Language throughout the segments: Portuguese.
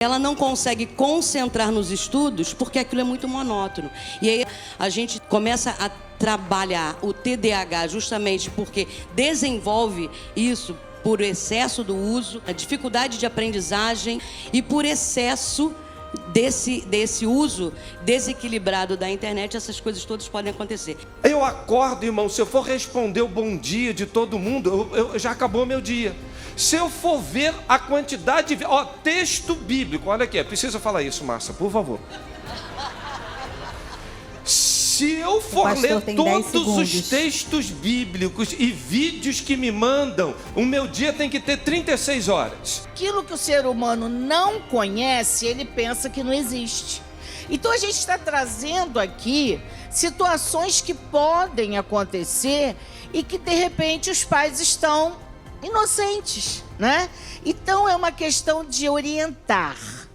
Ela não consegue concentrar nos estudos porque aquilo é muito monótono. E aí a gente começa a trabalhar o TDAH justamente porque desenvolve isso por excesso do uso, a dificuldade de aprendizagem e por excesso desse uso desequilibrado da internet. Essas coisas todas podem acontecer. Eu acordo, irmão, se eu for responder o bom dia de todo mundo, já acabou meu dia. Se eu for ver a quantidade de... texto bíblico, olha aqui, precisa falar isso, Márcia, por favor. Se eu for ler todos os textos bíblicos e vídeos que me mandam, o meu dia tem que ter 36 horas. Aquilo que o ser humano não conhece, ele pensa que não existe. Então a gente está trazendo aqui situações que podem acontecer e que de repente os pais estão inocentes, né? Então é uma questão de orientar.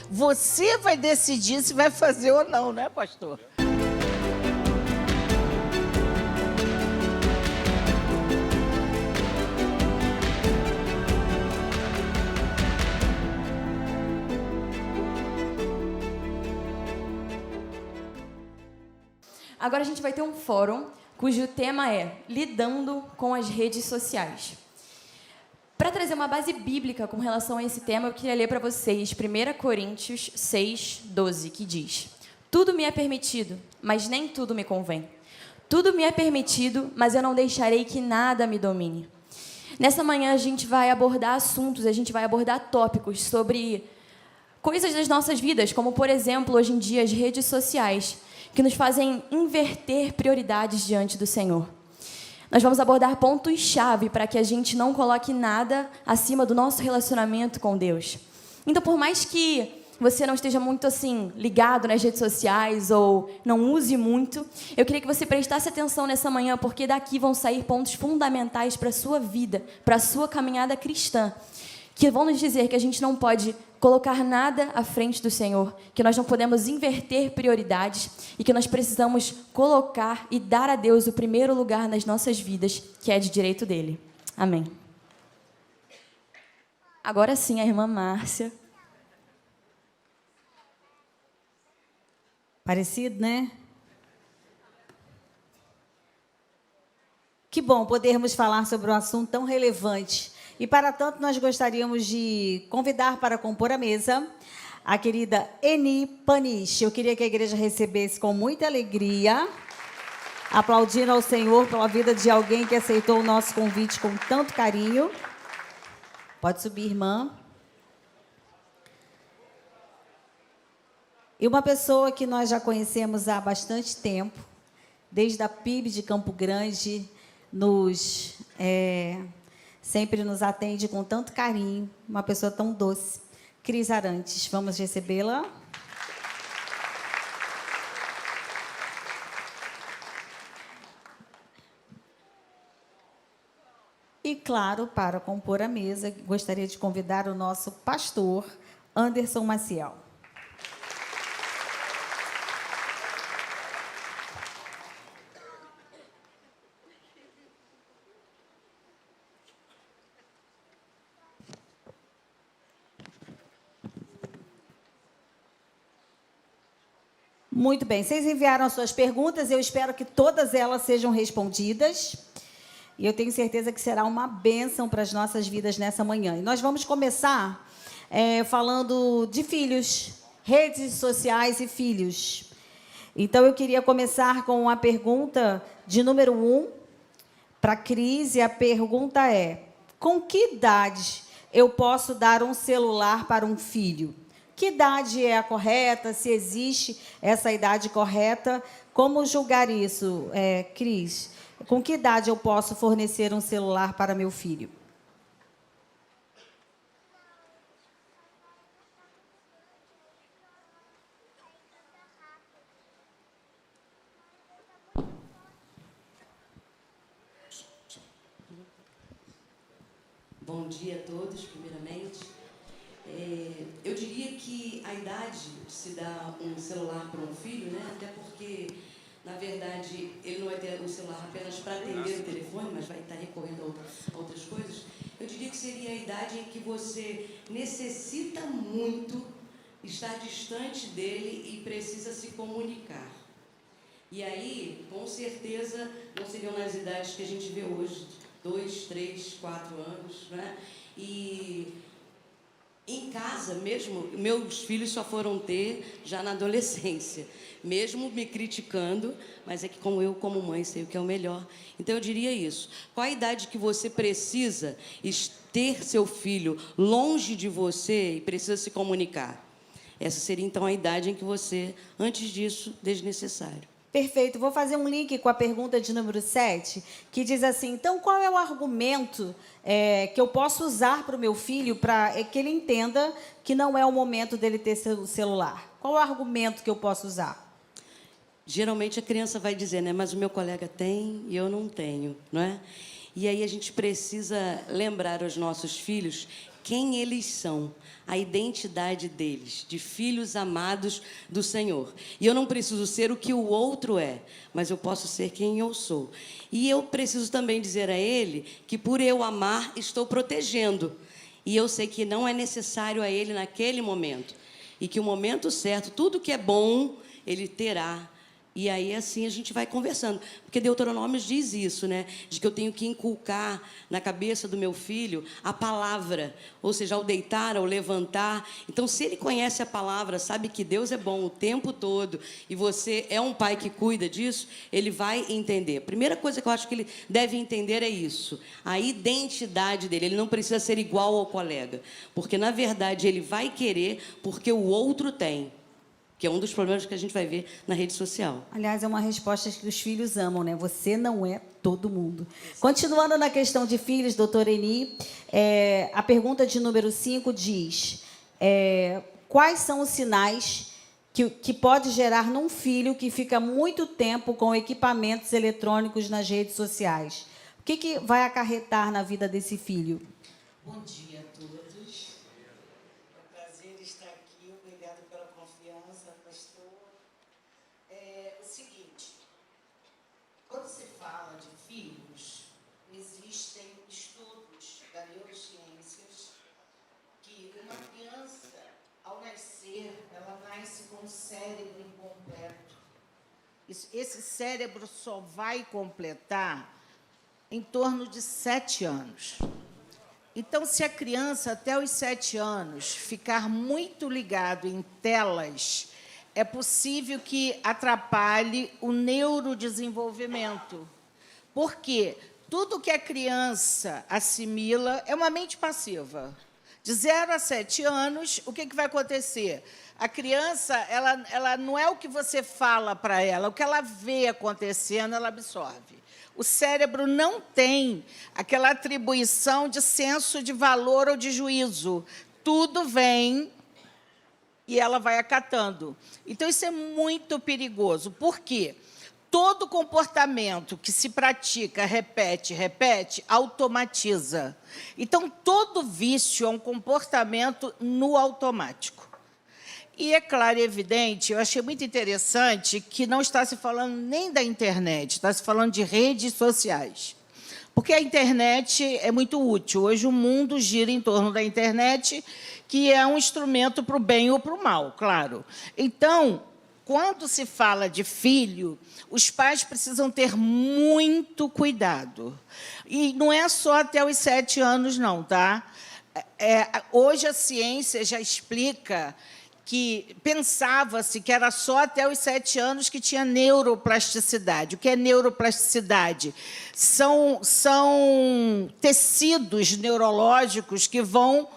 Você vai decidir se vai fazer ou não, né, pastor? Agora a gente vai ter um fórum cujo tema é Lidando com as Redes Sociais. Para trazer uma base bíblica com relação a esse tema, eu queria ler para vocês 1 Coríntios 6, 12, que diz: Tudo me é permitido, mas nem tudo me convém. Tudo me é permitido, mas eu não deixarei que nada me domine. Nessa manhã a gente vai abordar assuntos, a gente vai abordar tópicos sobre coisas das nossas vidas, como, por exemplo, hoje em dia as redes sociais, que nos fazem inverter prioridades diante do Senhor. Nós vamos abordar pontos-chave para que a gente não coloque nada acima do nosso relacionamento com Deus. Então, por mais que você não esteja muito assim ligado nas redes sociais ou não use muito, eu queria que você prestasse atenção nessa manhã, porque daqui vão sair pontos fundamentais para a sua vida, para a sua caminhada cristã, que vão nos dizer que a gente não pode colocar nada à frente do Senhor, que nós não podemos inverter prioridades e que nós precisamos colocar e dar a Deus o primeiro lugar nas nossas vidas, que é de direito dele. Amém. Agora sim, a irmã Márcia. Parecido, né? Que bom podermos falar sobre um assunto tão relevante. E, para tanto, nós gostaríamos de convidar para compor a mesa a querida Eni Paniche. Eu queria que a igreja recebesse com muita alegria, aplaudindo ao Senhor pela vida de alguém que aceitou o nosso convite com tanto carinho. Pode subir, irmã. E uma pessoa que nós já conhecemos há bastante tempo, desde a PIB de Campo Grande, sempre nos atende com tanto carinho, uma pessoa tão doce, Cris Arantes. Vamos recebê-la. E, claro, para compor a mesa, gostaria de convidar o nosso pastor, Anderson Maciel. Muito bem, vocês enviaram as suas perguntas, eu espero que todas elas sejam respondidas. E eu tenho certeza que será uma bênção para as nossas vidas nessa manhã. E nós vamos começar falando de filhos, redes sociais e filhos. Então, eu queria começar com a pergunta de número 1 para a Cris. E a pergunta é: com que idade eu posso dar um celular para um filho? Que idade é a correta? Se existe essa idade correta? Como julgar isso, Cris? Com que idade eu posso fornecer um celular para meu filho? Bom dia a todos, primeiramente. Eu diria que a idade de se dar um celular para um filho, né? Até porque, na verdade, ele não vai ter um celular apenas para atender o telefone, mas vai estar recorrendo a outras coisas. Eu diria que seria a idade em que você necessita muito estar distante dele e precisa se comunicar. E aí, com certeza, não seriam nas idades que a gente vê hoje, 2, 3, 4 anos, né? E em casa mesmo, meus filhos só foram ter já na adolescência, mesmo me criticando, mas é que como eu, como mãe, sei o que é o melhor. Então, eu diria isso. Qual a idade que você precisa ter seu filho longe de você e precisa se comunicar? Essa seria, então, a idade em que você, antes disso, desnecessário. Perfeito. Vou fazer um link com a pergunta de número 7, que diz assim, então, qual é o argumento que eu posso usar para o meu filho para que ele entenda que não é o momento dele ter seu celular? Qual é o argumento que eu posso usar? Geralmente, a criança vai dizer, né, mas o meu colega tem e eu não tenho, não é? E aí a gente precisa lembrar aos nossos filhos quem eles são, a identidade deles, de filhos amados do Senhor. E eu não preciso ser o que o outro é, mas eu posso ser quem eu sou. E eu preciso também dizer a ele que, por eu amar, estou protegendo. E eu sei que não é necessário a ele naquele momento. E que o momento certo, tudo que é bom, ele terá. E aí, assim, a gente vai conversando. Porque Deuteronômio diz isso, né? De que eu tenho que inculcar na cabeça do meu filho a palavra. Ou seja, ao deitar, ao levantar. Então, se ele conhece a palavra, sabe que Deus é bom o tempo todo, e você é um pai que cuida disso, ele vai entender. A primeira coisa que eu acho que ele deve entender é isso. A identidade dele. Ele não precisa ser igual ao colega. Porque, na verdade, ele vai querer porque o outro tem. Que é um dos problemas que a gente vai ver na rede social. Aliás, é uma resposta que os filhos amam, né? Você não é todo mundo. Continuando na questão de filhos, doutora Eni, a pergunta de número 5 diz, quais são os sinais que pode gerar num filho que fica muito tempo com equipamentos eletrônicos nas redes sociais? O que vai acarretar na vida desse filho? Bom dia a todos. É um prazer estar aqui. Obrigada pela confiança, pastor. O seguinte, quando se fala de filhos, existem estudos da neurociências que uma criança, ao nascer, ela nasce com um cérebro incompleto. Esse cérebro só vai completar em torno de 7 anos. Então, se a criança, até os 7 anos, ficar muito ligado em telas, é possível que atrapalhe o neurodesenvolvimento. Por quê? Tudo que a criança assimila é uma mente passiva. De 0 a 7 anos, o que vai acontecer? A criança, ela não é o que você fala para ela, o que ela vê acontecendo, ela absorve. O cérebro não tem aquela atribuição de senso de valor ou de juízo. Tudo vem e ela vai acatando. Então, isso é muito perigoso. Por quê? Todo comportamento que se pratica, repete, automatiza. Então, todo vício é um comportamento no automático. E é claro e evidente, eu achei muito interessante que não está se falando nem da internet, está se falando de redes sociais. Porque a internet é muito útil. Hoje o mundo gira em torno da internet, que é um instrumento para o bem ou para o mal, claro. Então, quando se fala de filho, os pais precisam ter muito cuidado. E não é só até os 7 anos, não, tá? Hoje a ciência já explica que pensava-se que era só até os 7 anos que tinha neuroplasticidade. O que é neuroplasticidade? São tecidos neurológicos que vão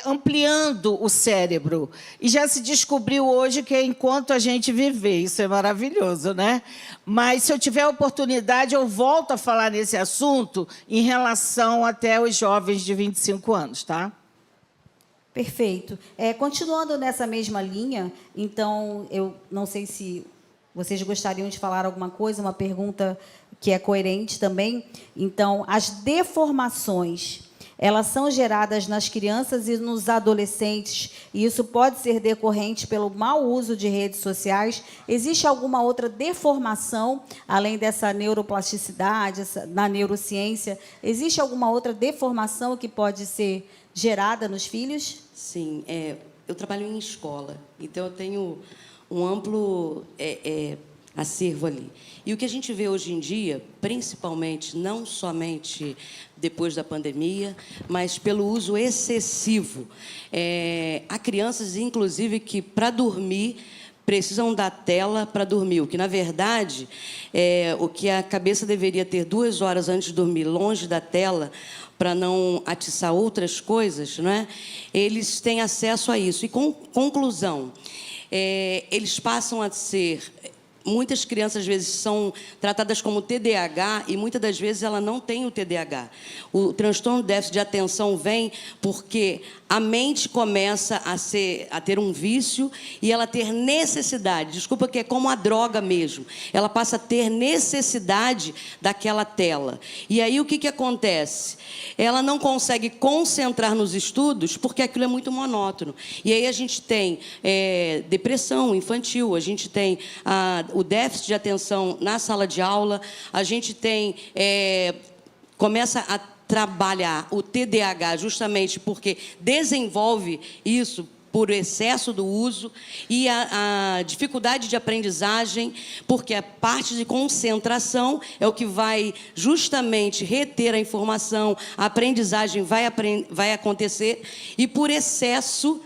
ampliando o cérebro. E já se descobriu hoje que é enquanto a gente viver. Isso é maravilhoso, né? Mas, se eu tiver oportunidade, eu volto a falar nesse assunto em relação até os jovens de 25 anos, tá? Perfeito. Continuando nessa mesma linha, então, eu não sei se vocês gostariam de falar alguma coisa, uma pergunta que é coerente também. Então, as deformações, elas são geradas nas crianças e nos adolescentes, e isso pode ser decorrente pelo mau uso de redes sociais. Existe alguma outra deformação, além dessa neuroplasticidade, na neurociência? Existe alguma outra deformação que pode ser gerada nos filhos? Sim, eu trabalho em escola, então eu tenho um amplo acervo ali. E o que a gente vê hoje em dia, principalmente, não somente depois da pandemia, mas pelo uso excessivo. Há crianças, inclusive, que, para dormir, precisam da tela para dormir, o que, na verdade, o que a cabeça deveria ter 2 horas antes de dormir, longe da tela, para não atiçar outras coisas, né? Eles têm acesso a isso. E, conclusão, eles passam a ser... Muitas crianças, às vezes, são tratadas como TDAH e, muitas das vezes, ela não tem o TDAH. O transtorno de déficit de atenção vem porque a mente começa a ter um vício e ela ter necessidade, desculpa, que é como a droga mesmo, ela passa a ter necessidade daquela tela. E aí o que acontece? Ela não consegue concentrar nos estudos porque aquilo é muito monótono. E aí a gente tem depressão infantil, a gente tem o déficit de atenção na sala de aula, a gente tem... começa a trabalhar o TDAH justamente porque desenvolve isso por excesso do uso, e a dificuldade de aprendizagem, porque a parte de concentração é o que vai justamente reter a informação, a aprendizagem vai acontecer, e por excesso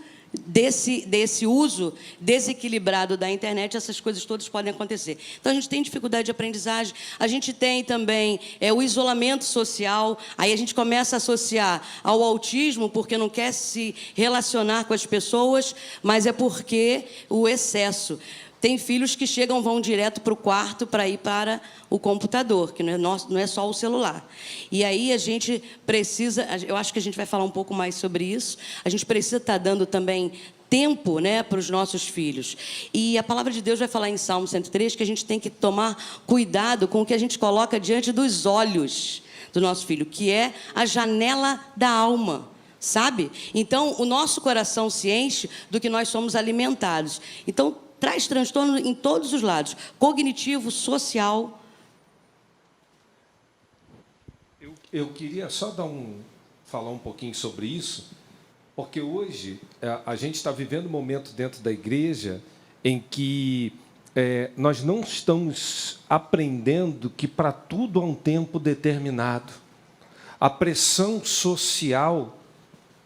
desse uso desequilibrado da internet, essas coisas todas podem acontecer. Então, a gente tem dificuldade de aprendizagem, a gente tem também o isolamento social, aí a gente começa a associar ao autismo, porque não quer se relacionar com as pessoas, mas é porque o excesso. Tem filhos que vão direto para o quarto para ir para o computador, que não é só o celular. E aí a gente precisa, eu acho que a gente vai falar um pouco mais sobre isso, a gente precisa estar dando também tempo, né, para os nossos filhos. E a palavra de Deus vai falar em Salmo 103 que a gente tem que tomar cuidado com o que a gente coloca diante dos olhos do nosso filho, que é a janela da alma. Sabe? Então, o nosso coração se enche do que nós somos alimentados. Então, traz transtorno em todos os lados, cognitivo, social. Eu queria só falar um pouquinho sobre isso, porque hoje a gente está vivendo um momento dentro da igreja em que nós não estamos aprendendo que para tudo há um tempo determinado. A pressão social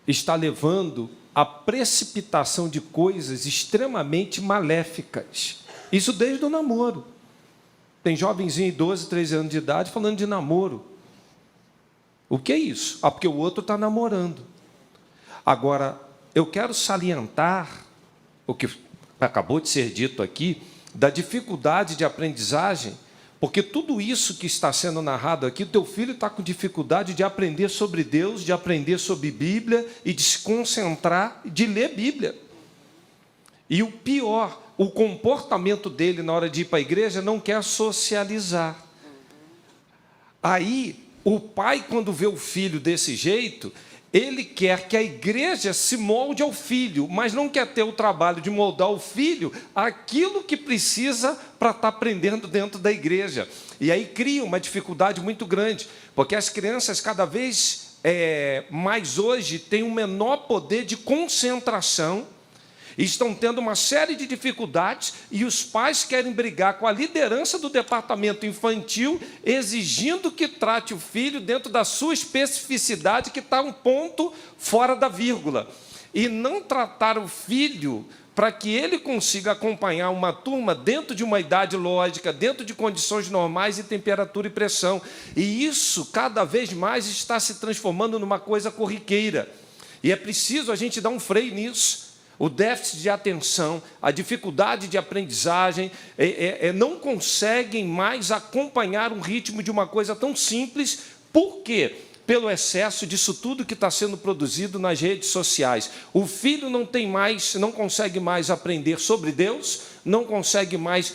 está levando a precipitação de coisas extremamente maléficas. Isso desde o namoro. Tem jovenzinho de 12, 13 anos de idade falando de namoro. O que é isso? Porque o outro está namorando. Agora, eu quero salientar o que acabou de ser dito aqui, da dificuldade de aprendizagem, porque tudo isso que está sendo narrado aqui, o teu filho está com dificuldade de aprender sobre Deus, de aprender sobre Bíblia e de se concentrar, de ler Bíblia. E o pior, o comportamento dele na hora de ir para a igreja não quer socializar. Aí, o pai, quando vê o filho desse jeito, ele quer que a igreja se molde ao filho, mas não quer ter o trabalho de moldar o filho aquilo que precisa para estar aprendendo dentro da igreja. E aí cria uma dificuldade muito grande, porque as crianças cada vez mais hoje têm um menor poder de concentração, estão tendo uma série de dificuldades e os pais querem brigar com a liderança do departamento infantil, exigindo que trate o filho dentro da sua especificidade, que está um ponto fora da vírgula. E não tratar o filho para que ele consiga acompanhar uma turma dentro de uma idade lógica, dentro de condições normais de temperatura e pressão. E isso, cada vez mais, está se transformando numa coisa corriqueira. E é preciso a gente dar um freio nisso. O déficit de atenção, a dificuldade de aprendizagem, não conseguem mais acompanhar um ritmo de uma coisa tão simples. Por quê? Pelo excesso disso tudo que está sendo produzido nas redes sociais. O filho não consegue mais aprender sobre Deus, não consegue mais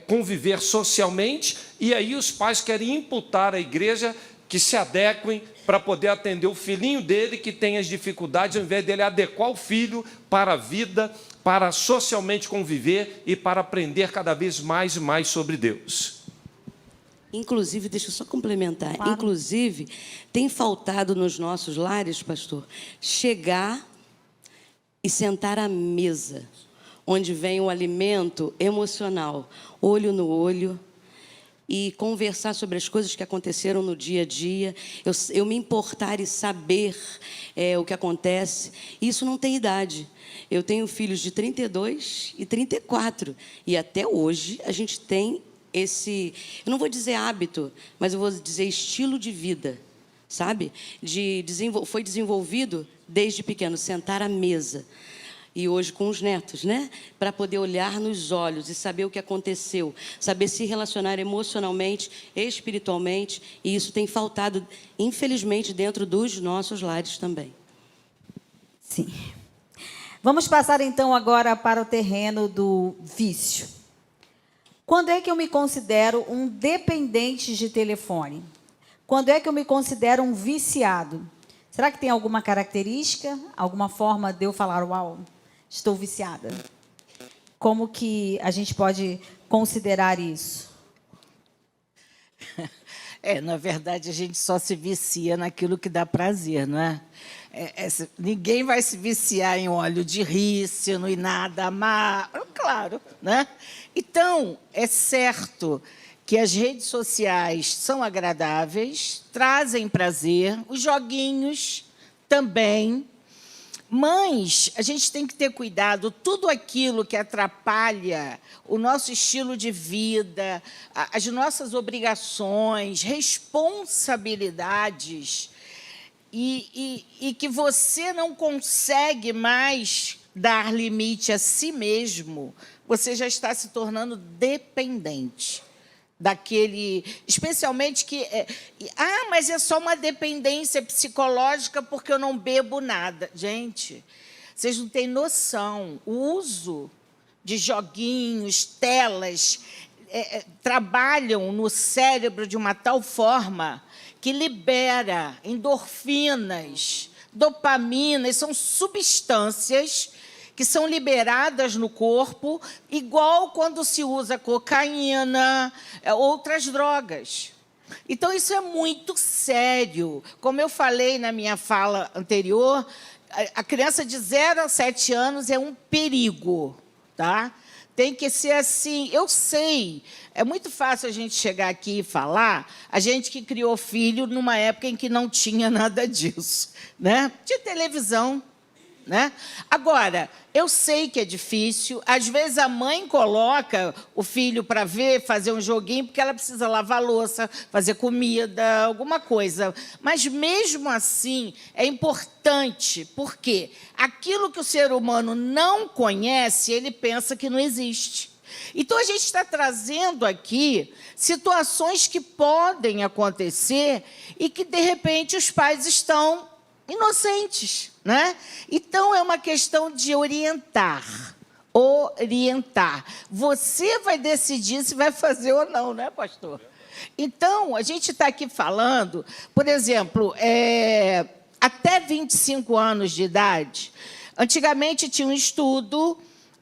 conviver socialmente, e aí os pais querem imputar à igreja que se adequem para poder atender o filhinho dele que tem as dificuldades, ao invés dele adequar o filho para a vida, para socialmente conviver e para aprender cada vez mais e mais sobre Deus. Inclusive, deixa eu só complementar, Claro. inclusive, tem faltado nos nossos lares, pastor, chegar e sentar à mesa, onde vem o alimento emocional, olho no olho, e conversar sobre as coisas que aconteceram no dia a dia, eu me importar e saber o que acontece. Isso não tem idade. Eu tenho filhos de 32 e 34, e até hoje a gente tem esse, eu não vou dizer hábito, mas eu vou dizer estilo de vida, sabe? Foi desenvolvido desde pequeno, sentar à mesa. E hoje com os netos, né? Para poder olhar nos olhos e saber o que aconteceu, saber se relacionar emocionalmente, espiritualmente, e isso tem faltado, infelizmente, dentro dos nossos lares também. Sim. Vamos passar, então, agora para o terreno do vício. Quando é que eu me considero um dependente de telefone? Quando é que eu me considero um viciado? Será que tem alguma característica, alguma forma de eu falar, uau, estou viciada? Como que a gente pode considerar isso? Na verdade, a gente só se vicia naquilo que dá prazer, não é? Ninguém vai se viciar em óleo de rícino e nada amargo, claro, né? Então, é certo que as redes sociais são agradáveis, trazem prazer, os joguinhos também, mas a gente tem que ter cuidado, tudo aquilo que atrapalha o nosso estilo de vida, as nossas obrigações, responsabilidades, e que você não consegue mais dar limite a si mesmo, você já está se tornando dependente daquele, especialmente que mas é só uma dependência psicológica porque eu não bebo nada. Gente, vocês não têm noção, o uso de joguinhos, telas, trabalham no cérebro de uma tal forma que libera endorfinas, dopaminas, são substâncias que são liberadas no corpo, igual quando se usa cocaína, outras drogas. Então, isso é muito sério. Como eu falei na minha fala anterior, a criança de 0 a 7 anos é um perigo, tá? Tem que ser assim. Eu sei, é muito fácil a gente chegar aqui e falar, a gente que criou filho numa época em que não tinha nada disso, né? Tinha televisão, né? Agora, eu sei que é difícil, às vezes a mãe coloca o filho para ver, fazer um joguinho, porque ela precisa lavar louça, fazer comida, alguma coisa. Mas, mesmo assim, é importante, porque aquilo que o ser humano não conhece, ele pensa que não existe. Então, a gente está trazendo aqui situações que podem acontecer e que, de repente, os pais estão inocentes, né? Então, é uma questão de orientar. Orientar. Você vai decidir se vai fazer ou não, né, pastor? Então, a gente está aqui falando, por exemplo, até 25 anos de idade, antigamente tinha um estudo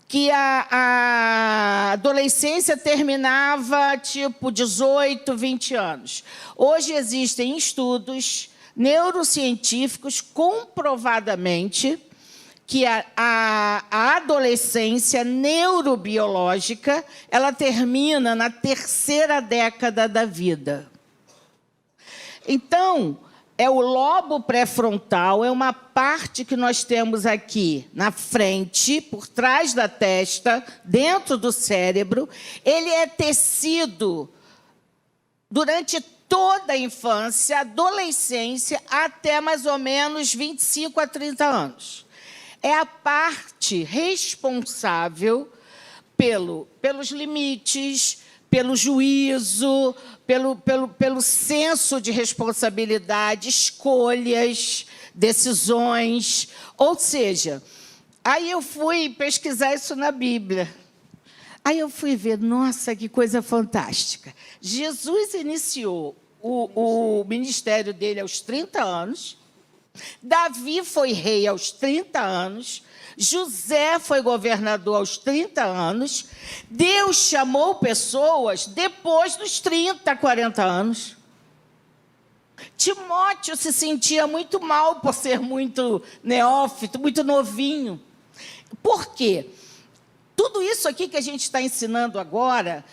que a adolescência terminava, tipo, 18, 20 anos. Hoje existem estudos neurocientíficos comprovadamente que a adolescência neurobiológica ela termina na 3ª década da vida. Então, é o lobo pré-frontal, é uma parte que nós temos aqui na frente, por trás da testa, dentro do cérebro. Ele é tecido durante toda a infância, adolescência, até mais ou menos 25 a 30 anos. É a parte responsável pelos limites, pelo juízo, pelo senso de responsabilidade, escolhas, decisões. Ou seja, aí eu fui pesquisar isso na Bíblia. Aí eu fui ver, nossa, que coisa fantástica. Jesus iniciou o ministério dele aos 30 anos. Davi foi rei aos 30 anos. José foi governador aos 30 anos. Deus chamou pessoas depois dos 30, 40 anos. Timóteo se sentia muito mal por ser muito neófito, muito novinho. Por quê? Tudo isso aqui que a gente está ensinando agora,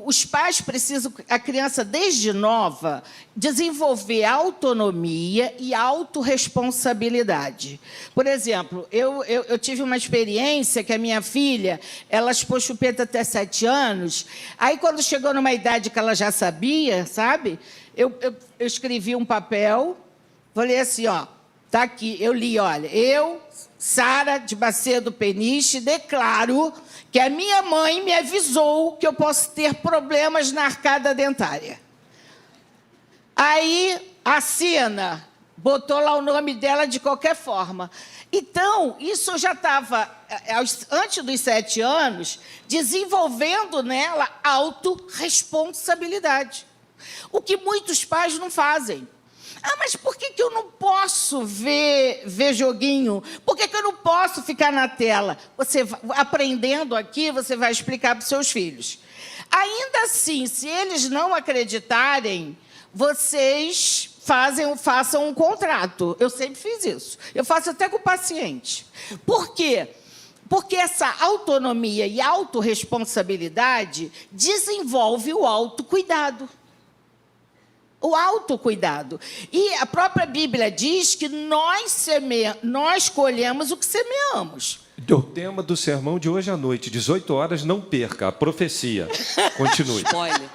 os pais precisam, a criança desde nova, desenvolver autonomia e autorresponsabilidade. Por exemplo, eu tive uma experiência que a minha filha, ela chupou chupeta até 7 anos, aí quando chegou numa idade que ela já sabia, sabe? Eu escrevi um papel, falei assim, ó, tá aqui, eu li, olha, eu, Sara de Macedo Peniche, declaro que a minha mãe me avisou que eu posso ter problemas na arcada dentária. Aí a Sina botou lá o nome dela de qualquer forma. Então, isso eu já estava, antes dos 7 anos, desenvolvendo nela autorresponsabilidade. O que muitos pais não fazem. Ah, mas por que eu não posso ver joguinho? Por que eu não posso ficar na tela? Você, aprendendo aqui, você vai explicar para os seus filhos. Ainda assim, se eles não acreditarem, vocês façam um contrato. Eu sempre fiz isso. Eu faço até com o paciente. Por quê? Porque essa autonomia e autorresponsabilidade desenvolve o autocuidado. O autocuidado. E a própria Bíblia diz que nós colhemos o que semeamos. O tema do sermão de hoje à noite, 18 horas, não perca, a profecia. Continue. Spoiler.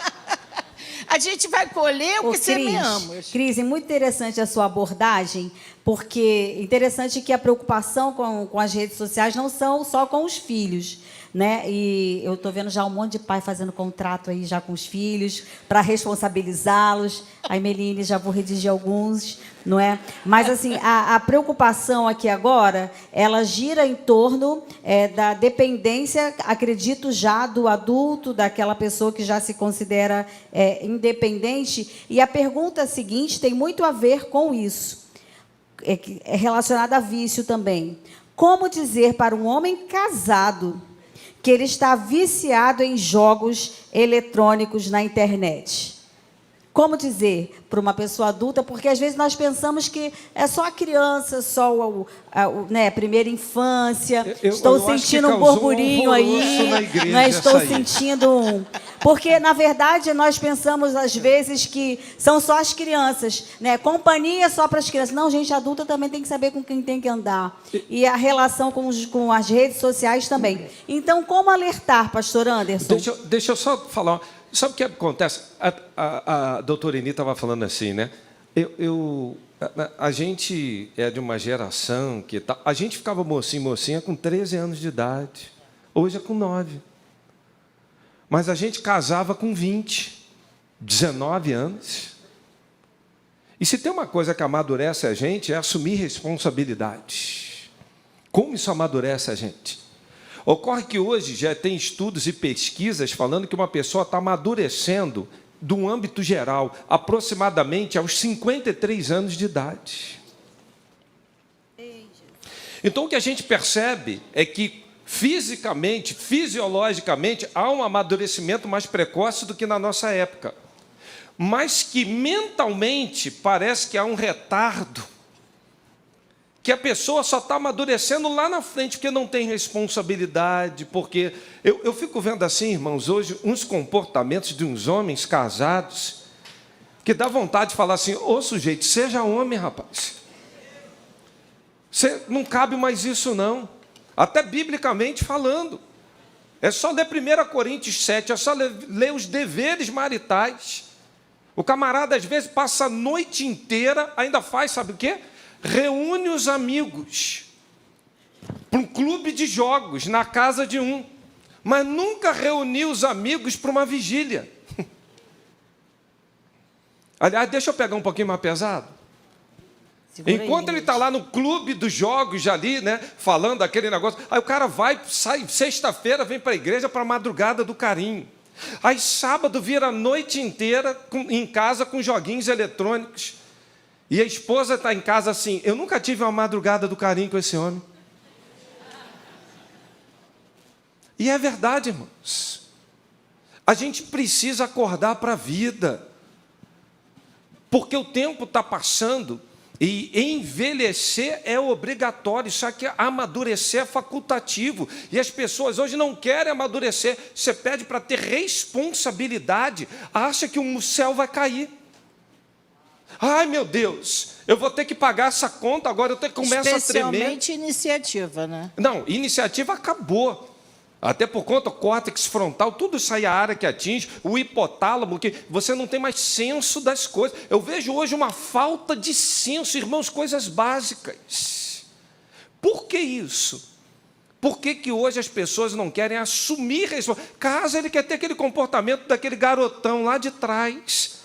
A gente vai colher o que semeamos. Cris, é muito interessante a sua abordagem, porque interessante que a preocupação com as redes sociais não são só com os filhos, né? E eu estou vendo já um monte de pai fazendo contrato aí já com os filhos para responsabilizá-los. A Emeline, já vou redigir alguns, não é? Mas assim, a preocupação aqui agora, ela gira em torno da dependência, acredito já, do adulto, daquela pessoa que já se considera independente. E a pergunta seguinte tem muito a ver com isso, é relacionada a vício também. Como dizer para um homem casado que ele está viciado em jogos eletrônicos na internet? Como dizer para uma pessoa adulta? Porque, às vezes, nós pensamos que é só a criança, só a primeira infância. Estou sentindo um burburinho aí. Não estou sentindo um... Porque, na verdade, nós pensamos, às vezes, que são só as crianças, né? Companhia só para as crianças. Não, gente adulta também tem que saber com quem tem que andar. E a relação com as redes sociais também. Então, como alertar, pastor Anderson? Deixa eu só falar... Sabe o que acontece? A doutora Eni estava falando assim, né? A gente é de uma geração que... A gente ficava mocinha com 13 anos de idade. Hoje é com 9. Mas a gente casava com 20, 19 anos. E se tem uma coisa que amadurece a gente, é assumir responsabilidade. Como isso amadurece a gente? Ocorre que hoje já tem estudos e pesquisas falando que uma pessoa está amadurecendo de um âmbito geral, aproximadamente aos 53 anos de idade. Então, o que a gente percebe é que, fisicamente, fisiologicamente, há um amadurecimento mais precoce do que na nossa época. Mas que, mentalmente, parece que há um retardo, que a pessoa só está amadurecendo lá na frente, porque não tem responsabilidade, porque... Eu fico vendo assim, irmãos, hoje, uns comportamentos de uns homens casados, que dá vontade de falar assim, ô sujeito, seja homem, rapaz. Não cabe mais isso, não. Até biblicamente falando. É só ler 1 Coríntios 7, é só ler os deveres maritais. O camarada, às vezes, passa a noite inteira, ainda faz, sabe o quê? Reúne os amigos para um clube de jogos na casa de um, mas nunca reuniu os amigos para uma vigília. Aliás, deixa eu pegar um pouquinho mais pesado. Enquanto ele está lá no clube dos jogos, já ali, né, falando aquele negócio, aí o cara sai sexta-feira, vem para a igreja para a madrugada do carinho. Aí sábado vira a noite inteira em casa com joguinhos eletrônicos. E a esposa está em casa assim, eu nunca tive uma madrugada do carinho com esse homem. E é verdade, irmãos. A gente precisa acordar para a vida. Porque o tempo está passando e envelhecer é obrigatório, só que amadurecer é facultativo. E as pessoas hoje não querem amadurecer. Você pede para ter responsabilidade, acha que o céu vai cair. Ai, meu Deus, eu vou ter que pagar essa conta, agora eu começo a tremer. Especialmente iniciativa, né? Não, iniciativa acabou. Até por conta do córtex frontal, tudo isso aí é a área que atinge, o hipotálamo, que você não tem mais senso das coisas. Eu vejo hoje uma falta de senso, irmãos, coisas básicas. Por que isso? Por que hoje as pessoas não querem assumir responsabilidade? Caso ele quer ter aquele comportamento daquele garotão lá de trás.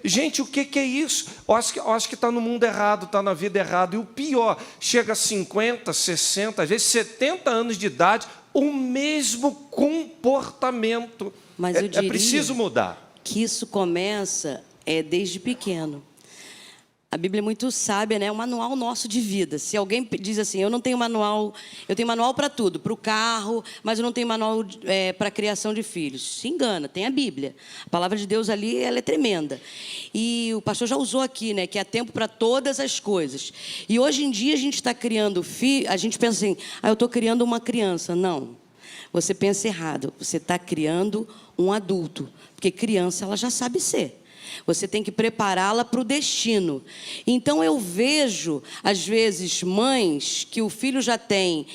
Gente, o que é isso? Eu acho que está no mundo errado, está na vida errada. E o pior, chega a 50, 60, às vezes 70 anos de idade, o mesmo comportamento. Mas eu diria é preciso mudar. Que isso começa desde pequeno. A Bíblia é muito sábia, né? É um manual nosso de vida. Se alguém diz assim, eu não tenho manual, eu tenho manual para tudo, para o carro, mas eu não tenho manual para a criação de filhos. Se engana, tem a Bíblia. A palavra de Deus ali, ela é tremenda. E o pastor já usou aqui, né? Que há tempo para todas as coisas. E hoje em dia a gente está criando filho, a gente pensa assim, eu estou criando uma criança. Não, você pensa errado. Você está criando um adulto, porque criança ela já sabe ser. Você tem que prepará-la para o destino. Então, eu vejo, às vezes, mães que o filho já tem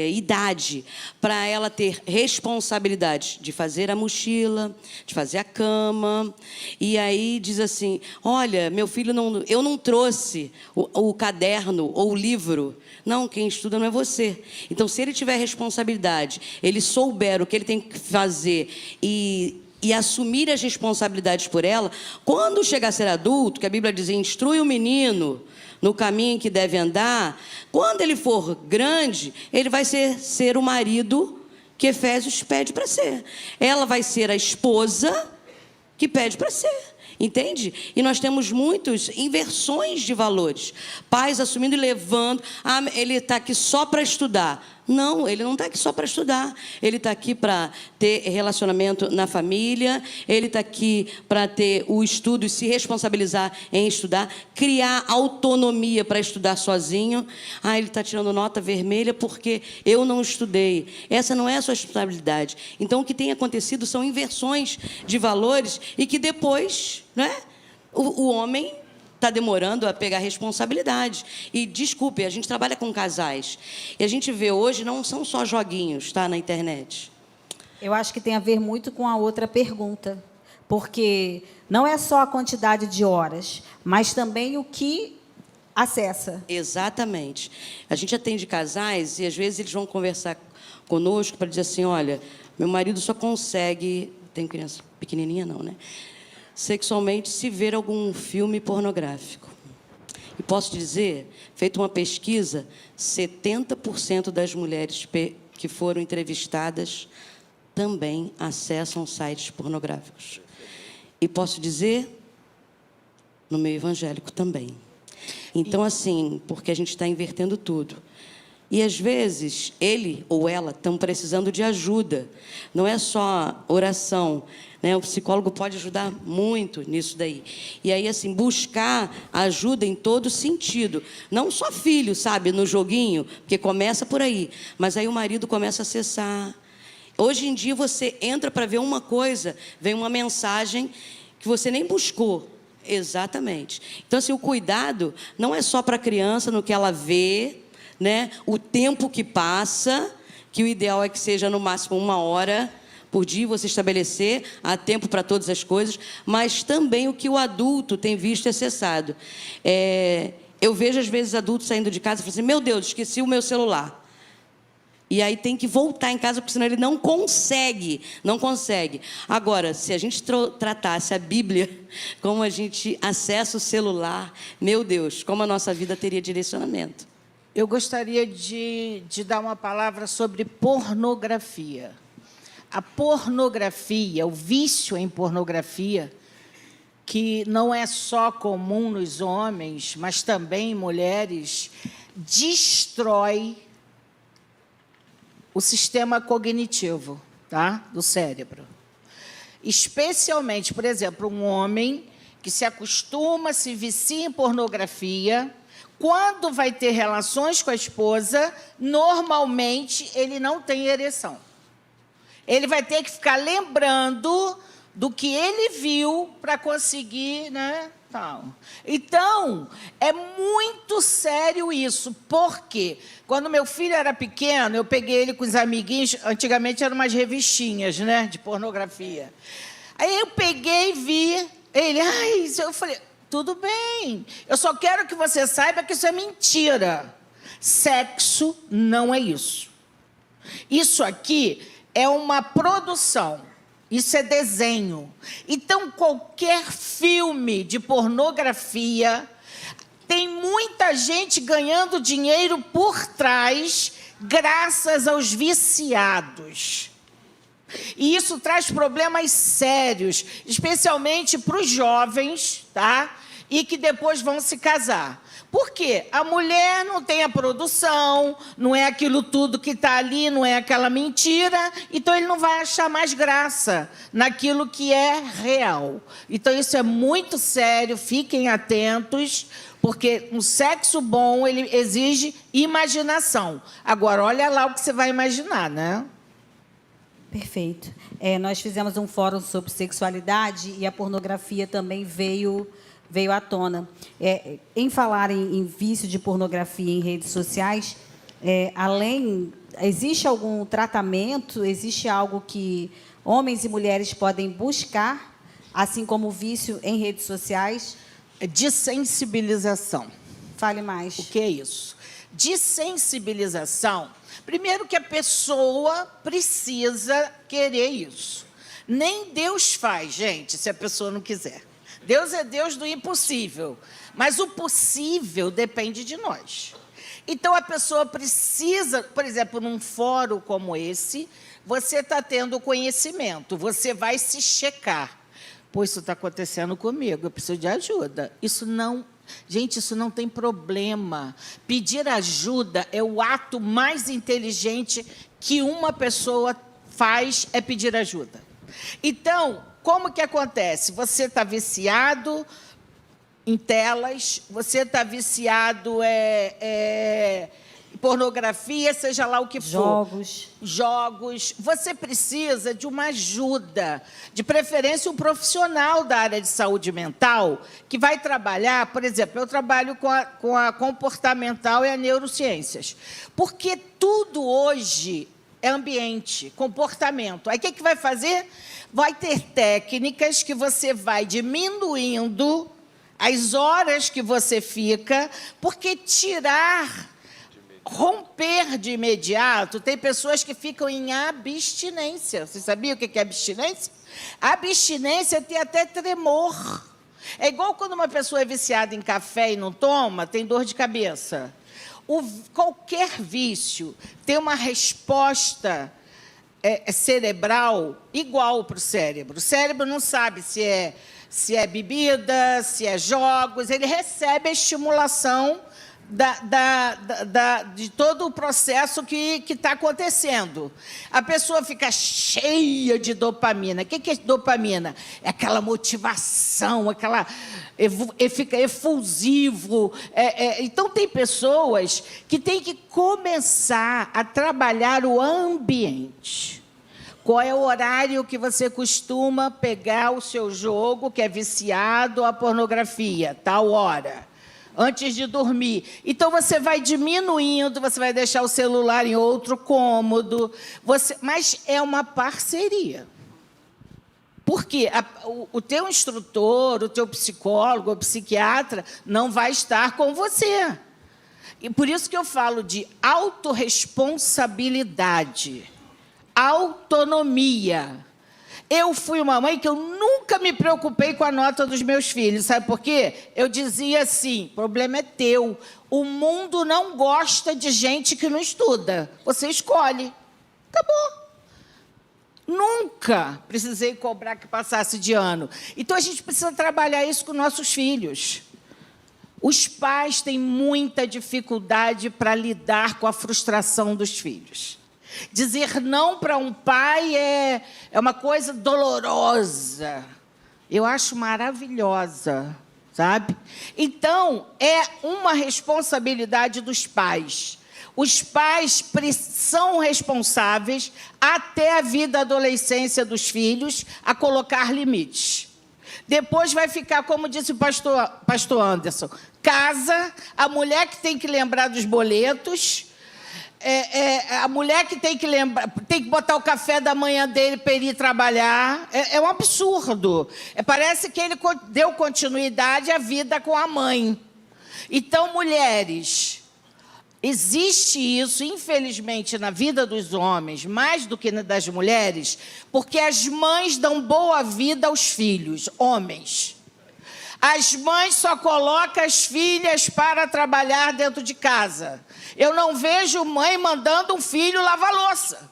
idade para ela ter responsabilidade de fazer a mochila, de fazer a cama. E aí diz assim, olha, meu filho, eu não trouxe o caderno ou o livro. Não, quem estuda não é você. Então, se ele tiver responsabilidade, ele souber o que ele tem que fazer e assumir as responsabilidades por ela, quando chegar a ser adulto, que a Bíblia diz, instrui o menino no caminho em que deve andar, quando ele for grande, ele vai ser o marido que Efésios pede para ser. Ela vai ser a esposa que pede para ser. Entende? E nós temos muitas inversões de valores. Pais assumindo e levando. Ele está aqui só para estudar. Não, ele não está aqui só para estudar. Ele está aqui para ter relacionamento na família. Ele está aqui para ter o estudo e se responsabilizar em estudar. Criar autonomia para estudar sozinho. Ele está tirando nota vermelha porque eu não estudei. Essa não é a sua responsabilidade. Então, o que tem acontecido são inversões de valores e que depois, né, o homem está demorando a pegar responsabilidade. E, desculpe, a gente trabalha com casais. E a gente vê hoje, não são só joguinhos, tá, na internet. Eu acho que tem a ver muito com a outra pergunta. Porque não é só a quantidade de horas, mas também o que acessa. Exatamente. A gente atende casais e, às vezes, eles vão conversar conosco para dizer assim, olha, meu marido só consegue... Tem criança pequenininha, não, né? Sexualmente, se ver algum filme pornográfico. E posso dizer, feita uma pesquisa, 70% das mulheres que foram entrevistadas também acessam sites pornográficos. E posso dizer, no meio evangélico também. Então, assim, porque a gente está invertendo tudo. E, às vezes, ele ou ela estão precisando de ajuda. Não é só oração, né? O psicólogo pode ajudar muito nisso daí. E aí, assim, buscar ajuda em todo sentido. Não só filho, sabe, no joguinho, porque começa por aí. Mas aí o marido começa a acessar. Hoje em dia, você entra para ver uma coisa, vem uma mensagem que você nem buscou. Exatamente. Então, assim, o cuidado não é só para a criança, no que ela vê, né? O tempo que passa, que o ideal é que seja no máximo 1 hora por dia, você estabelecer, há tempo para todas as coisas, mas também o que o adulto tem visto acessado. Eu vejo, às vezes, adultos saindo de casa e falando assim, meu Deus, esqueci o meu celular. E aí tem que voltar em casa, porque senão ele não consegue. Agora, se a gente tratasse a Bíblia como a gente acessa o celular, meu Deus, como a nossa vida teria direcionamento. Eu gostaria de dar uma palavra sobre pornografia. a pornografia, o vício em pornografia, que não é só comum nos homens, mas também em mulheres, destrói o sistema cognitivo, tá? Do cérebro. Especialmente, por exemplo, um homem que se acostuma, se vicia em pornografia, quando vai ter relações com a esposa, normalmente ele não tem ereção. Ele vai ter que ficar lembrando do que ele viu para conseguir, né? Tal. Então, é muito sério isso. Por quê? Quando meu filho era pequeno, eu peguei ele com os amiguinhos, antigamente eram umas revistinhas, né, de pornografia. Aí eu peguei e vi, ele, eu falei, tudo bem, eu só quero que você saiba que isso é mentira. Sexo não é isso. Isso aqui é uma produção. Isso é desenho. Então, qualquer filme de pornografia tem muita gente ganhando dinheiro por trás, graças aos viciados. E isso traz problemas sérios, especialmente para os jovens, tá? E que depois vão se casar. Por quê? A mulher não tem a produção, não é aquilo tudo que está ali, não é aquela mentira, então ele não vai achar mais graça naquilo que é real. Então isso é muito sério, fiquem atentos, porque um sexo bom, ele exige imaginação. Agora, olha lá o que você vai imaginar, né? Perfeito. Nós fizemos um fórum sobre sexualidade e a pornografia também veio à tona. Em falar em vício de pornografia em redes sociais, existe algum tratamento, existe algo que homens e mulheres podem buscar, assim como o vício em redes sociais? Dessensibilização. Fale mais. O que é isso? Dessensibilização. Primeiro que a pessoa precisa querer isso. Nem Deus faz, gente, se a pessoa não quiser. Deus é Deus do impossível, mas o possível depende de nós. Então, a pessoa precisa, por exemplo, num fórum como esse, você está tendo conhecimento, você vai se checar. Pô, isso está acontecendo comigo, eu preciso de ajuda. Gente, isso não tem problema. Pedir ajuda é o ato mais inteligente que uma pessoa faz, é pedir ajuda. Então, como que acontece? Você está viciado em telas, você está viciado em pornografia, seja lá o que for. Jogos. Você precisa de uma ajuda, de preferência um profissional da área de saúde mental, que vai trabalhar, por exemplo, eu trabalho com a comportamental e a neurociências, porque tudo hoje é ambiente, comportamento. Aí o que vai fazer? Vai ter técnicas que você vai diminuindo as horas que você fica, porque romper de imediato, tem pessoas que ficam em abstinência. Você sabia o que é abstinência? Abstinência tem até tremor. É igual quando uma pessoa é viciada em café e não toma, tem dor de cabeça. Qualquer vício tem uma resposta cerebral igual para o cérebro. O cérebro não sabe se é bebida, se é jogos, ele recebe a estimulação de todo o processo que está acontecendo. A pessoa fica cheia de dopamina. O que é dopamina? É aquela motivação, fica efusivo. Então, tem pessoas que têm que começar a trabalhar o ambiente. Qual é o horário que você costuma pegar o seu jogo, que é viciado à pornografia? Tal hora. Antes de dormir. Então, você vai diminuindo, você vai deixar o celular em outro cômodo. Mas é uma parceria. Por quê? O teu instrutor, o teu psicólogo, o psiquiatra, não vai estar com você. E por isso que eu falo de autorresponsabilidade, autonomia. Eu fui uma mãe que eu nunca me preocupei com a nota dos meus filhos. Sabe por quê? Eu dizia assim, o problema é teu. O mundo não gosta de gente que não estuda. Você escolhe. Acabou. Nunca precisei cobrar que passasse de ano. Então, a gente precisa trabalhar isso com nossos filhos. Os pais têm muita dificuldade para lidar com a frustração dos filhos. Dizer não para um pai é uma coisa dolorosa. Eu acho maravilhosa, sabe? Então, é uma responsabilidade dos pais. Os pais são responsáveis, até a vida adolescência dos filhos, a colocar limites. Depois vai ficar, como disse o pastor Anderson, casa, a mulher que tem que lembrar dos boletos, a mulher que tem que botar o café da manhã dele para ele ir trabalhar. É um absurdo. Parece que ele deu continuidade à vida com a mãe. Então, mulheres, existe isso, infelizmente, na vida dos homens, mais do que na das mulheres, porque as mães dão boa vida aos filhos, homens. As mães só colocam as filhas para trabalhar dentro de casa. Eu não vejo mãe mandando um filho lavar louça.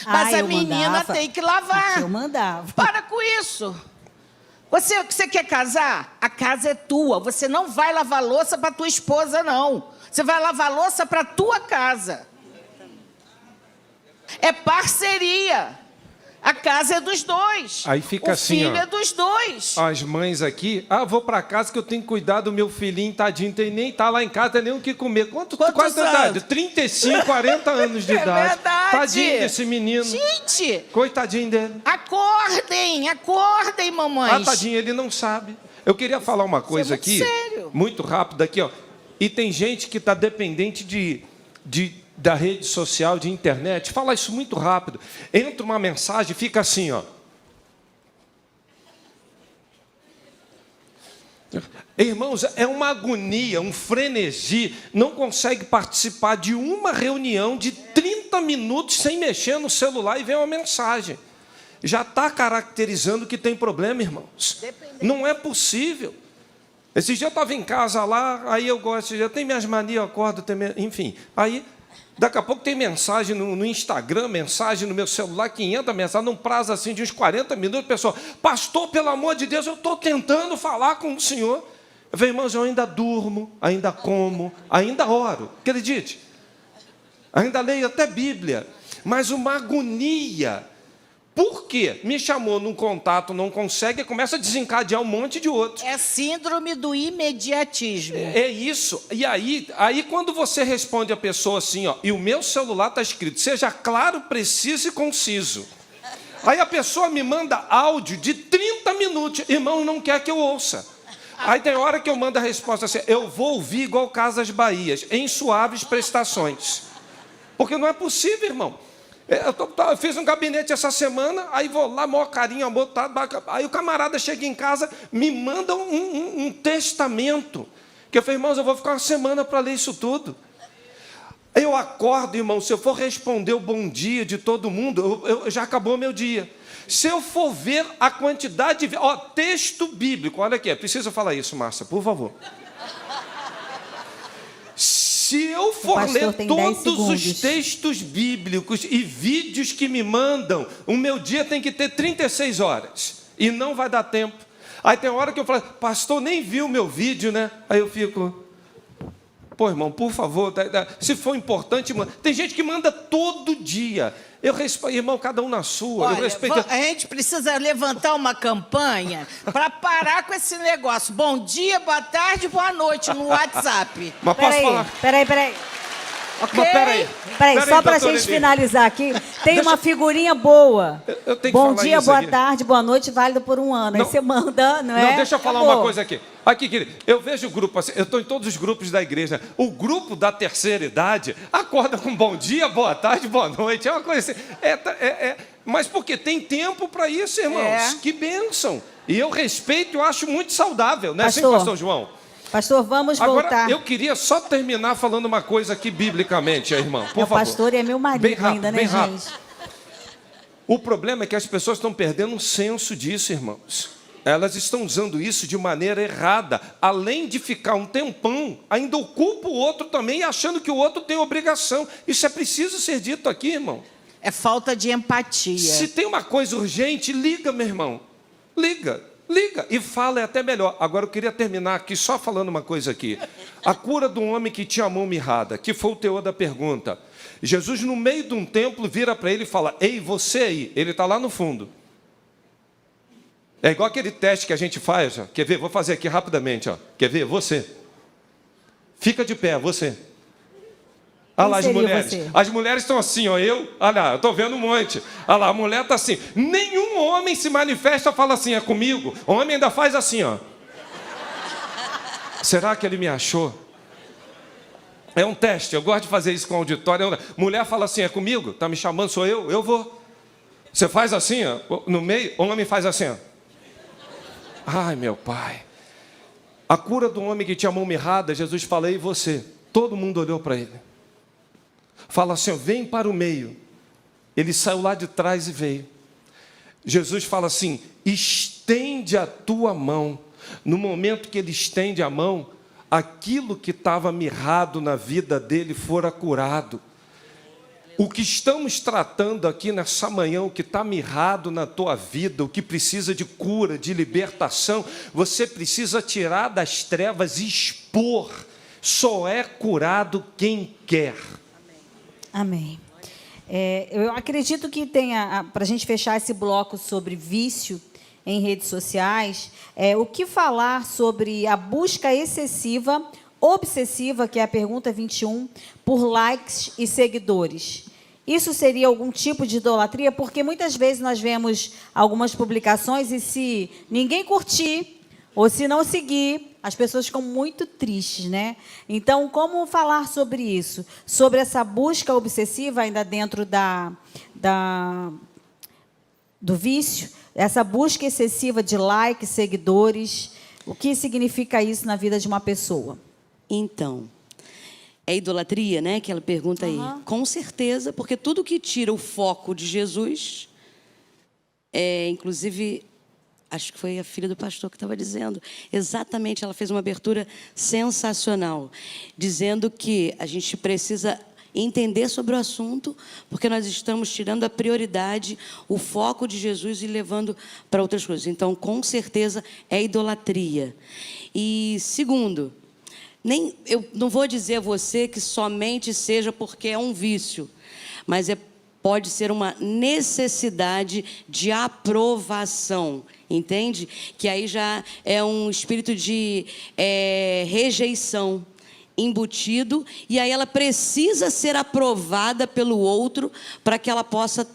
Mas a menina tem que lavar. Eu mandava. Para com isso. Você quer casar? A casa é tua. Você não vai lavar louça para tua esposa, não. Você vai lavar louça para a tua casa. É parceria. A casa é dos dois. Aí fica assim, o filho é dos dois. As mães aqui, vou para casa que eu tenho que cuidar do meu filhinho, tadinho, nem tá lá em casa, tem nem o que comer. Quantos idade? 35, 40 anos de idade. Verdade. Tadinho desse menino. Gente. Coitadinho dele. Acordem, mamães. Tadinho, ele não sabe. Eu queria falar uma coisa aqui, sério. muito rápido aqui, ó. E tem gente que está dependente da rede social, de internet. Fala isso muito rápido. Entra uma mensagem, fica assim, ó. Irmãos, é uma agonia, um frenesi. Não consegue participar de uma reunião de 30 minutos sem mexer no celular e ver uma mensagem. Já está caracterizando que tem problema, irmãos. Não é possível. Esse dia eu estava em casa lá, aí eu gosto, eu tenho minhas manias, eu acordo, enfim. Aí, daqui a pouco tem mensagem no Instagram, mensagem no meu celular, 500 mensagens, num prazo assim de uns 40 minutos, pessoal, pastor, pelo amor de Deus, eu estou tentando falar com o senhor. Eu falei, irmãos, eu ainda durmo, ainda como, ainda oro, acredite. Ainda leio até Bíblia, mas uma agonia. Por quê? Me chamou num contato, não consegue, e começa a desencadear um monte de outros. É síndrome do imediatismo. É isso. E aí quando você responde a pessoa assim, ó, e o meu celular está escrito, seja claro, preciso e conciso. Aí a pessoa me manda áudio de 30 minutos. Irmão, não quer que eu ouça. Aí tem hora que eu mando a resposta assim, eu vou ouvir igual Casas Bahias, em suaves prestações. Porque não é possível, irmão. Eu fiz um gabinete essa semana, aí vou lá, maior carinho, amor, aí o camarada chega em casa, me manda um testamento, que eu falei, irmãos, eu vou ficar uma semana para ler isso tudo. Eu acordo, irmão, se eu for responder o bom dia de todo mundo, já acabou meu dia. Se eu for ver a quantidade de... texto bíblico, olha aqui, precisa falar isso, Márcia, por favor. Se eu for ler todos os textos bíblicos e vídeos que me mandam, o meu dia tem que ter 36 horas. E não vai dar tempo. Aí tem hora que eu falo, pastor, nem viu o meu vídeo, né? Aí eu fico, pô, irmão, por favor, se for importante, manda. Tem gente que manda todo dia. Eu respeito, irmão, cada um na sua. Olha, eu respeito... A gente precisa levantar uma campanha para parar com esse negócio. Bom dia, boa tarde, boa noite no WhatsApp. Mas posso falar? Peraí. Ok? Mas peraí, Só para a gente finalizar aqui, tem uma figurinha boa. Eu tenho que Bom falar dia, isso boa aqui. tarde, boa noite, válido por um ano. Aí você manda, não é? Não, deixa eu falar Acabou. uma coisa aqui. Aqui, querido, eu vejo o grupo assim, eu estou em todos os grupos da igreja. O grupo da terceira idade acorda com bom dia, boa tarde, boa noite. É uma coisa assim. Mas porque tem tempo para isso, irmãos. Que bênção. E eu respeito, eu acho muito saudável, né, pastor, sim, pastor João? Pastor, vamos voltar. Agora, eu queria só terminar falando uma coisa aqui biblicamente, irmão, por favor. O pastor é meu marido bem rápido, ainda, né, bem gente? rápido. O problema é que as pessoas estão perdendo um senso disso, irmãos. Elas estão usando isso de maneira errada. Além de ficar um tempão, ainda ocupa o outro também, achando que o outro tem obrigação. Isso é preciso ser dito aqui, irmão. É falta de empatia. Se tem uma coisa urgente, liga, meu irmão. Liga. E fala, é até melhor. Agora eu queria terminar aqui só falando uma coisa aqui. A cura do homem que tinha a mão mirrada, que foi o teor da pergunta. Jesus, no meio de um templo, vira para ele e fala: ei, você aí. Ele está lá no fundo. É igual aquele teste que a gente faz. Ó. Quer ver? Vou fazer aqui rapidamente. Ó. Quer ver? Você. Fica de pé, você. Olha lá as mulheres. Você? As mulheres estão assim, ó. Olha lá, eu estou vendo um monte. Olha lá, a mulher está assim. Nenhum homem se manifesta e fala assim, é comigo. O homem ainda faz assim, ó. Será que ele me achou? É um teste, eu gosto de fazer isso com o auditório. Mulher fala assim, é comigo? Está me chamando, sou eu? Eu vou. Você faz assim, ó, no meio, o homem faz assim, ó. Ai, meu pai. A cura do homem que tinha a mão mirrada, Jesus fala, e você? Todo mundo olhou para ele. Fala assim, ó, vem para o meio. Ele saiu lá de trás e veio. Jesus fala assim, estende a tua mão. No momento que ele estende a mão, aquilo que estava mirrado na vida dele fora curado. O que estamos tratando aqui nessa manhã, o que está mirrado na tua vida, o que precisa de cura, de libertação, você precisa tirar das trevas e expor. Só é curado quem quer. Amém. Eu acredito que tenha, para a gente fechar esse bloco sobre vício em redes sociais, o que falar sobre a busca excessiva, obsessiva, que é a pergunta 21, por likes e seguidores. Isso seria algum tipo de idolatria? Porque muitas vezes nós vemos algumas publicações e se ninguém curtir ou se não seguir, as pessoas ficam muito tristes, né? Então, como falar sobre isso? Sobre essa busca obsessiva ainda dentro do vício, essa busca excessiva de likes, seguidores, o que significa isso na vida de uma pessoa? Então, é idolatria, né? Que ela pergunta aí. Com certeza, porque tudo que tira o foco de Jesus, inclusive, acho que foi a filha do pastor que estava dizendo, exatamente, ela fez uma abertura sensacional, dizendo que a gente precisa entender sobre o assunto, porque nós estamos tirando a prioridade, o foco de Jesus e levando para outras coisas. Então, com certeza, é idolatria. E, segundo, eu não vou dizer a você que somente seja porque é um vício, mas pode ser uma necessidade de aprovação, entende? Que aí já é um espírito de rejeição embutido, e aí ela precisa ser aprovada pelo outro para que ela possa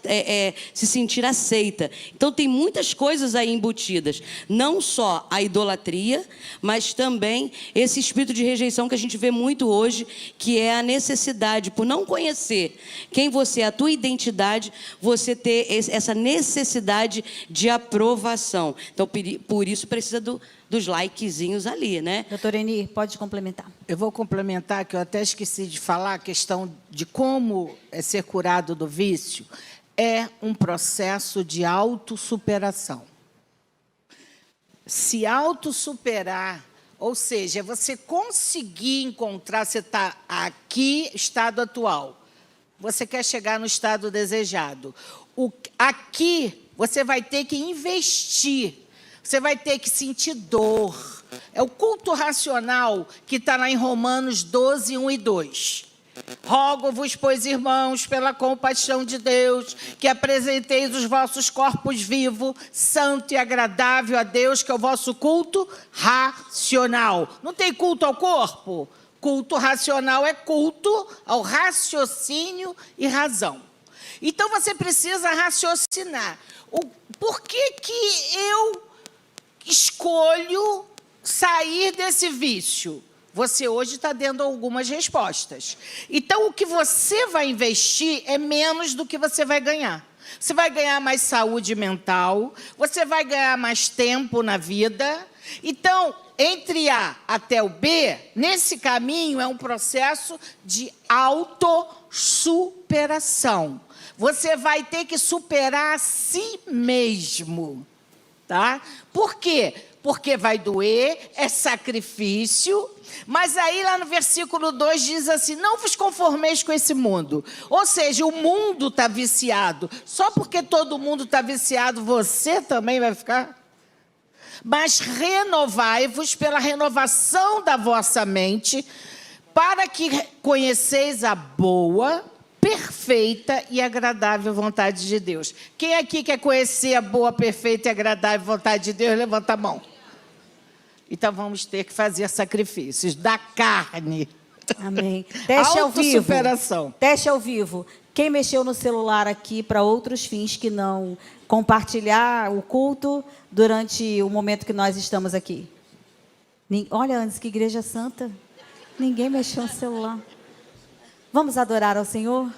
se sentir aceita. Então tem muitas coisas aí embutidas, não só a idolatria, mas também esse espírito de rejeição que a gente vê muito hoje, que é a necessidade, por não conhecer quem você é, a tua identidade, você ter essa necessidade de aprovação. Então por isso precisa dos likezinhos ali, né? Doutora Eni, pode complementar. Eu vou complementar, que eu até esqueci de falar, a questão de como ser curado do vício é um processo de autossuperação. Se autossuperar, ou seja, você conseguir encontrar, você está aqui, estado atual, você quer chegar no estado desejado. Aqui, você vai ter que investir. Você vai ter que sentir dor. É o culto racional que está lá em Romanos 12, 1 e 2. Rogo-vos, pois, irmãos, pela compaixão de Deus, que apresenteis os vossos corpos vivos, santo e agradável a Deus, que é o vosso culto racional. Não tem culto ao corpo? Culto racional é culto ao raciocínio e razão. Então, você precisa raciocinar. Por que eu escolho sair desse vício? Você hoje está dando algumas respostas. Então, o que você vai investir é menos do que você vai ganhar. Você vai ganhar mais saúde mental, você vai ganhar mais tempo na vida. Então, entre A até o B, nesse caminho é um processo de autossuperação. Você vai ter que superar a si mesmo. tá? Por quê? Porque vai doer, é sacrifício. Mas aí lá no versículo 2 diz assim, não vos conformeis com esse mundo. Ou seja, o mundo está viciado. Só porque todo mundo está viciado, você também vai ficar? Mas renovai-vos pela renovação da vossa mente, para que conheceis a boa, perfeita e agradável vontade de Deus. Quem aqui quer conhecer a boa, perfeita e agradável vontade de Deus, levanta a mão. Então vamos ter que fazer sacrifícios da carne. Amém. Teste ao vivo. Autossuperação. Teste ao vivo. Quem mexeu no celular aqui para outros fins que não compartilhar o culto durante o momento que nós estamos aqui? Olha, antes, que igreja santa. Ninguém mexeu no celular. Vamos adorar ao Senhor?